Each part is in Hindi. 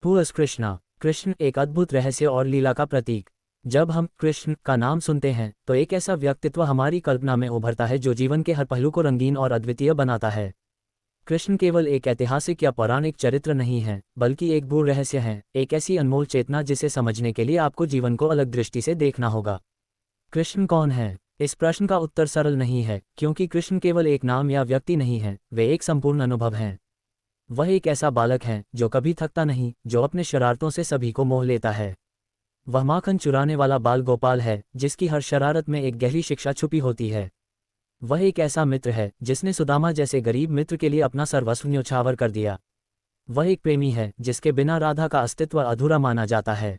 Who is Krishna? कृष्ण एक अद्भुत रहस्य और लीला का प्रतीक। जब हम कृष्ण का नाम सुनते हैं तो एक ऐसा व्यक्तित्व हमारी कल्पना में उभरता है जो जीवन के हर पहलू को रंगीन और अद्वितीय बनाता है। कृष्ण केवल एक ऐतिहासिक या पौराणिक चरित्र नहीं है, बल्कि एक गूढ़ रहस्य है, एक ऐसी अनमोल चेतना जिसे समझने के लिए आपको जीवन को अलग दृष्टि से देखना होगा। कृष्ण कौन है? इस प्रश्न का उत्तर सरल नहीं है, क्योंकि कृष्ण केवल एक नाम या व्यक्ति नहीं है, वे एक संपूर्ण अनुभव हैं। वह एक ऐसा बालक है जो कभी थकता नहीं, जो अपने शरारतों से सभी को मोह लेता है। वह माखन चुराने वाला बाल गोपाल है, जिसकी हर शरारत में एक गहरी शिक्षा छुपी होती है। वह एक ऐसा मित्र है जिसने सुदामा जैसे गरीब मित्र के लिए अपना सर्वस्व न्योछावर कर दिया। वह एक प्रेमी है जिसके बिना राधा का अस्तित्व अधूरा माना जाता है।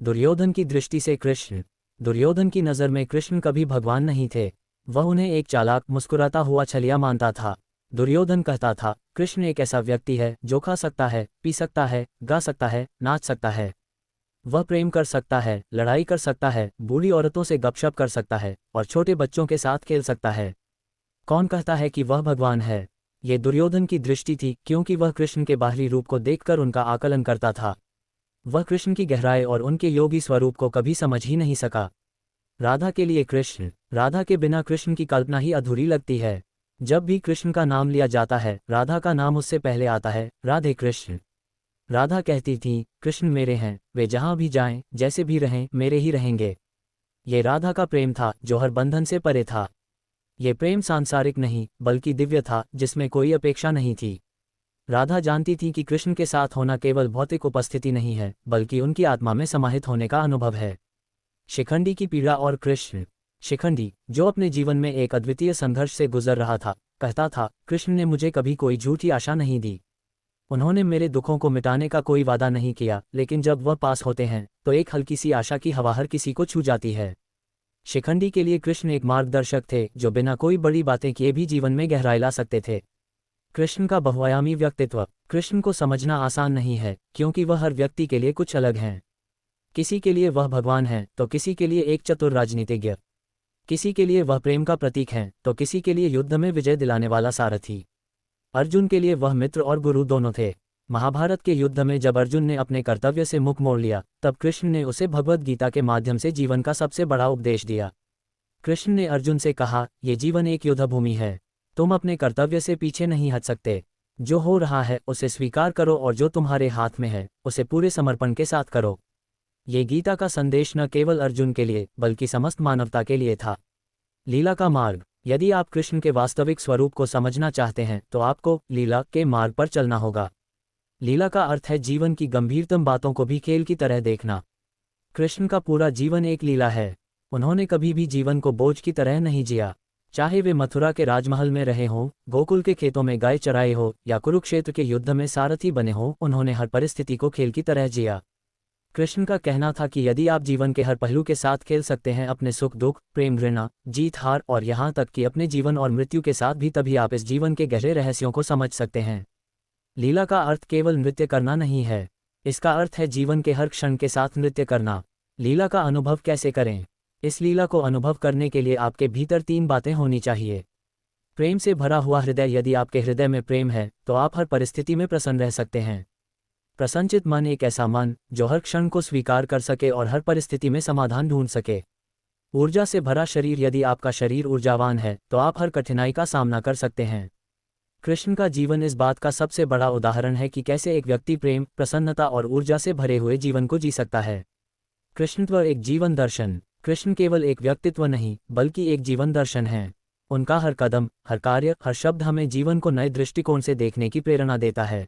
दुर्योधन की दृष्टि से कृष्ण। दुर्योधन की नज़र में कृष्ण कभी भगवान नहीं थे। वह उन्हें एक चालाक, मुस्कुराता हुआ छलिया मानता था। दुर्योधन कहता था, कृष्ण एक ऐसा व्यक्ति है जो खा सकता है, पी सकता है, गा सकता है, नाच सकता है। वह प्रेम कर सकता है, लड़ाई कर सकता है, बूढ़ी औरतों से गपशप कर सकता है और छोटे बच्चों के साथ खेल सकता है। कौन कहता है कि वह भगवान है? ये दुर्योधन की दृष्टि थी, क्योंकि वह कृष्ण के बाहरी रूप को देखकर उनका आकलन करता था। वह कृष्ण की गहराई और उनके योगी स्वरूप को कभी समझ ही नहीं सका। राधा के लिए कृष्ण। राधा के बिना कृष्ण की कल्पना ही अधूरी लगती है। जब भी कृष्ण का नाम लिया जाता है, राधा का नाम उससे पहले आता है, राधे कृष्ण। राधा कहती थी, कृष्ण मेरे हैं, वे जहाँ भी जाएं, जैसे भी रहें, मेरे ही रहेंगे। ये राधा का प्रेम था जो हर बंधन से परे था। ये प्रेम सांसारिक नहीं, बल्कि दिव्य था, जिसमें कोई अपेक्षा नहीं थी। राधा जानती थी कि कृष्ण के साथ होना केवल भौतिक उपस्थिति नहीं है, बल्कि उनकी आत्मा में समाहित होने का अनुभव है। शिखंडी की पीड़ा और कृष्ण। शिखंडी, जो अपने जीवन में एक अद्वितीय संघर्ष से गुजर रहा था, कहता था, कृष्ण ने मुझे कभी कोई झूठी आशा नहीं दी। उन्होंने मेरे दुखों को मिटाने का कोई वादा नहीं किया, लेकिन जब वह पास होते हैं तो एक हल्की सी आशा की हवा हर किसी को छू जाती है। शिखंडी के लिए कृष्ण एक मार्गदर्शक थे जो बिना कोई बड़ी बातें किए भी जीवन में गहराई ला सकते थे। कृष्ण का बहुआयामी व्यक्तित्व। कृष्ण को समझना आसान नहीं है, क्योंकि वह हर व्यक्ति के लिए कुछ अलग हैं। किसी के लिए वह भगवान है तो किसी के लिए एक चतुर राजनीतिज्ञ। किसी के लिए वह प्रेम का प्रतीक है तो किसी के लिए युद्ध में विजय दिलाने वाला सारथी। अर्जुन के लिए वह मित्र और गुरु दोनों थे। महाभारत के युद्ध में जब अर्जुन ने अपने कर्तव्य से मुख मोड़ लिया, तब कृष्ण ने उसे भगवद गीता के माध्यम से जीवन का सबसे बड़ा उपदेश दिया। कृष्ण ने अर्जुन से कहा, ये जीवन एक युद्ध भूमि है, तुम अपने कर्तव्य से पीछे नहीं हट सकते। जो हो रहा है उसे स्वीकार करो और जो तुम्हारे हाथ में है उसे पूरे समर्पण के साथ करो। ये गीता का संदेश न केवल अर्जुन के लिए बल्कि समस्त मानवता के लिए था। लीला का मार्ग। यदि आप कृष्ण के वास्तविक स्वरूप को समझना चाहते हैं तो आपको लीला के मार्ग पर चलना होगा। लीला का अर्थ है जीवन की गंभीरतम बातों को भी खेल की तरह देखना। कृष्ण का पूरा जीवन एक लीला है। उन्होंने कभी भी जीवन को बोझ की तरह नहीं जिया। चाहे वे मथुरा के राजमहल में रहे हों, गोकुल के खेतों में गाय चराए हो या कुरुक्षेत्र के युद्ध में सारथी बने हों, उन्होंने हर परिस्थिति को खेल की तरह जिया। कृष्ण का कहना था कि यदि आप जीवन के हर पहलू के साथ खेल सकते हैं, अपने सुख दुख, प्रेम घृणा, जीत हार और यहाँ तक कि अपने जीवन और मृत्यु के साथ भी, तभी आप इस जीवन के गहरे रहस्यों को समझ सकते हैं। लीला का अर्थ केवल नृत्य करना नहीं है, इसका अर्थ है जीवन के हर क्षण के साथ नृत्य करना। लीला का अनुभव कैसे करें? इस लीला को अनुभव करने के लिए आपके भीतर 3 बातें होनी चाहिए। प्रेम से भरा हुआ हृदय। यदि आपके हृदय में प्रेम है तो आप हर परिस्थिति में प्रसन्न रह सकते हैं। प्रसन्नचित मन, एक ऐसा मन जो हर क्षण को स्वीकार कर सके और हर परिस्थिति में समाधान ढूंढ सके। ऊर्जा से भरा शरीर। यदि आपका शरीर ऊर्जावान है तो आप हर कठिनाई का सामना कर सकते हैं। कृष्ण का जीवन इस बात का सबसे बड़ा उदाहरण है कि कैसे एक व्यक्ति प्रेम, प्रसन्नता और ऊर्जा से भरे हुए जीवन को जी सकता है। कृष्णत्व एक जीवन दर्शन। कृष्ण केवल एक व्यक्तित्व नहीं, बल्कि एक जीवन दर्शन है। उनका हर कदम, हर कार्य, हर शब्द हमें जीवन को नए दृष्टिकोण से देखने की प्रेरणा देता है।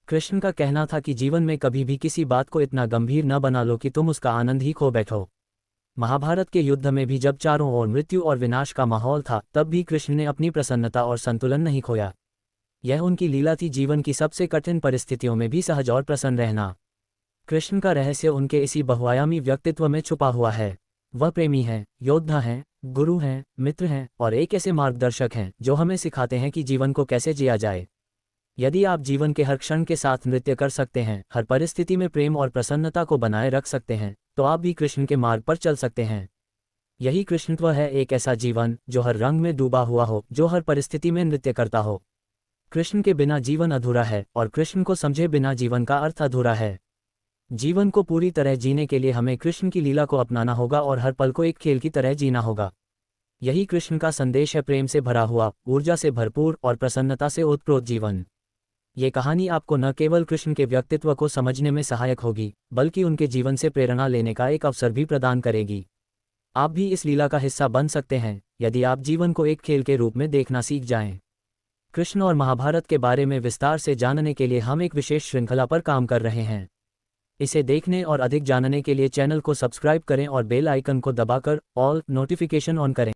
कृष्ण का कहना था कि जीवन में कभी भी किसी बात को इतना गंभीर न बना लो कि तुम उसका आनंद ही खो बैठो। महाभारत के युद्ध में भी जब चारों ओर मृत्यु और विनाश का माहौल था, तब भी कृष्ण ने अपनी प्रसन्नता और संतुलन नहीं खोया। यह उनकी लीला थी, जीवन की सबसे कठिन परिस्थितियों में भी सहज और प्रसन्न रहना। कृष्ण का रहस्य उनके इसी बहुआयामी व्यक्तित्व में छुपा हुआ है। वह प्रेमी हैं, योद्धा हैं, गुरु हैं, मित्र हैं और एक ऐसे मार्गदर्शक हैं जो हमें सिखाते हैं कि जीवन को कैसे जिया जाए। यदि आप जीवन के हर क्षण के साथ नृत्य कर सकते हैं, हर परिस्थिति में प्रेम और प्रसन्नता को बनाए रख सकते हैं, तो आप भी कृष्ण के मार्ग पर चल सकते हैं। यही कृष्णत्व है, एक ऐसा जीवन जो हर रंग में डूबा हुआ हो, जो हर परिस्थिति में नृत्य करता हो। कृष्ण के बिना जीवन अधूरा है और कृष्ण को समझे बिना जीवन का अर्थ अधूरा है। जीवन को पूरी तरह जीने के लिए हमें कृष्ण की लीला को अपनाना होगा और हर पल को एक खेल की तरह जीना होगा। यही कृष्ण का संदेश है, प्रेम से भरा हुआ, ऊर्जा से भरपूर और प्रसन्नता से ओतप्रोत जीवन। ये कहानी आपको न केवल कृष्ण के व्यक्तित्व को समझने में सहायक होगी, बल्कि उनके जीवन से प्रेरणा लेने का एक अवसर भी प्रदान करेगी। आप भी इस लीला का हिस्सा बन सकते हैं, यदि आप जीवन को एक खेल के रूप में देखना सीख जाएं। कृष्ण और महाभारत के बारे में विस्तार से जानने के लिए हम एक विशेष श्रृंखला पर काम कर रहे हैं। इसे देखने और अधिक जानने के लिए चैनल को सब्सक्राइब करें और बेल आइकन को दबाकर ऑल नोटिफिकेशन ऑन करें।